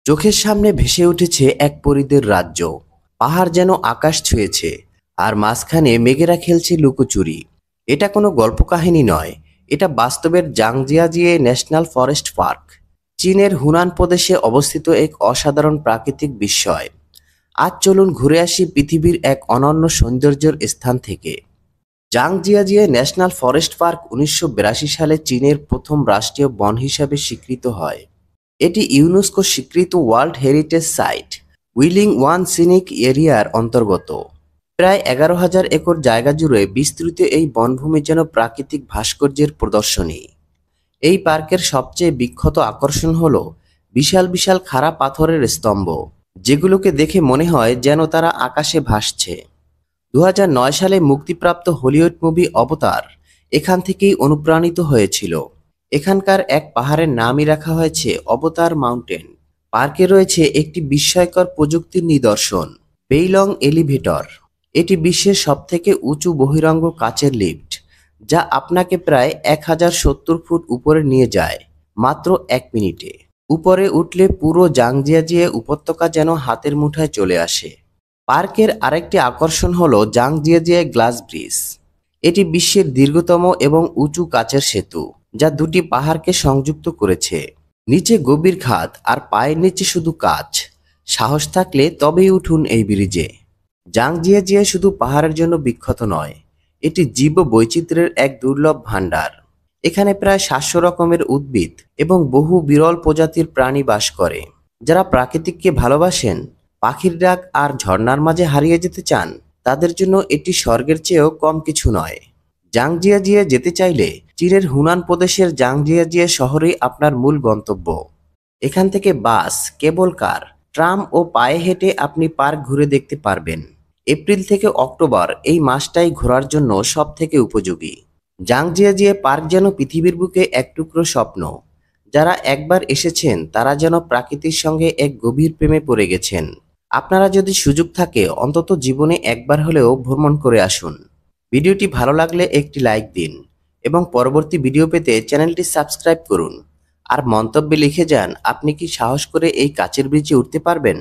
চোখের সামনে ভেসে উঠেছে এক পরীদের রাজ্য। পাহাড় যেন আকাশ ছুঁয়েছে, আর মাঝখানে মেঘেরা খেলছে লুকোচুরি। এটা কোনো গল্প কাহিনী নয়, এটা বাস্তবের জাংজিয়াজিয়ে ন্যাশনাল ফরেস্ট পার্ক, চীনের হুনান প্রদেশে অবস্থিত এক অসাধারণ প্রাকৃতিক বিস্ময়। আজ চলুন ঘুরে আসি পৃথিবীর এক অনন্য সৌন্দর্যের স্থান থেকে। জাংজিয়াজিয়ে ন্যাশনাল ফরেস্ট পার্ক 1982 সালে চীনের প্রথম রাষ্ট্রীয় বন হিসাবে স্বীকৃত হয়। এটি ইউনেস্কো স্বীকৃত world heritage site Wulingyuan scenic এরিয়ার অন্তর্গত। প্রায় 11,000 একর জায়গা জুড়ে বিস্তৃত এই বনভূমি যেন প্রাকৃতিক ভাস্কর্যের প্রদর্শনী। এই পার্কের সবচেয়ে বিখ্যাত আকর্ষণ হল বিশাল বিশাল খাড়া পাথরের স্তম্ভ, যেগুলোকে দেখে মনে হয় যেন তারা আকাশে ভাসছে। 2009 সালে মুক্তিপ্রাপ্ত হলিউড মুভি অবতার এখান থেকেই অনুপ্রাণিত হয়েছিল। এখানকার এক পাহাড়ের নামই রাখা হয়েছে অবতার মাউন্টেন। পার্কে রয়েছে একটি বিস্ময়কর প্রযুক্তির নিদর্শন, বেইলং এলিভেটর। এটি বিশ্বের সবথেকে উঁচু বহিরঙ্গ কাচের লিফট, যা আপনাকে প্রায় 1070 ফুট উপরে নিয়ে যায় মাত্র 1 মিনিটে। উপরে উঠলে পুরো জাংজিয়াজিয়ে উপত্যকা যেন হাতের মুঠায় চলে আসে। পার্কের আরেকটি আকর্ষণ হল জাংজিয়াজিয়ে গ্লাস ব্রিজ। এটি বিশ্বের দীর্ঘতম এবং উঁচু কাচের সেতু, যা দুটি পাহাড়কে সংযুক্ত করেছে। নিচে গভীর খাদ আর পায়ের নিচে শুধু কাচ। সাহস থাকলে তবেই উঠুন এই ব্রিজে। জাংজিয়াজিয়ে শুধু পাহাড়ের জন্য বিখ্যাত নয়, এটি জীব বৈচিত্র্যের এক দুর্লভ ভাণ্ডার। এখানে প্রায় 700 রকমের উদ্ভিদ এবং বহু বিরল প্রজাতির প্রাণী বাস করে। যারা প্রাকৃতিককে ভালোবাসেন, পাখির ডাক আর ঝর্ণার মাঝে হারিয়ে যেতে চান, তাদের জন্য এটি স্বর্গের চেয়েও কম কিছু নয়। জাংজিয়াজিয়ে যেতে চাইলে চীনের হুনান প্রদেশের জাংজিয়াজিয়ে শহরেই আপনার মূল গন্তব্য। এখান থেকে বাস, কেবল কার, ট্রাম ও পায়ে হেঁটে আপনি পার্ক ঘুরে দেখতে পারবেন। এপ্রিল থেকে অক্টোবর এই মাসটাই ঘোরার জন্য সব থেকে উপযোগী। জাংজিয়াজিয়ে পার্ক যেন পৃথিবীর বুকে এক টুকরো স্বপ্ন। যারা একবার এসেছেন তারা যেন প্রকৃতির সঙ্গে এক গভীর প্রেমে পড়ে গেছেন। আপনারা যদি সুযোগ থাকে অন্তত জীবনে একবার হলেও ভ্রমণ করে আসুন। ভিডিওটি ভালো লাগলে একটি লাইক দিন এবং পরবর্তী ভিডিও পেতে চ্যানেলটি সাবস্ক্রাইব করুন। আর মন্তব্যে লিখে যান আপনি কি সাহস করে এই কাচের ব্রিজে উঠতে পারবেন।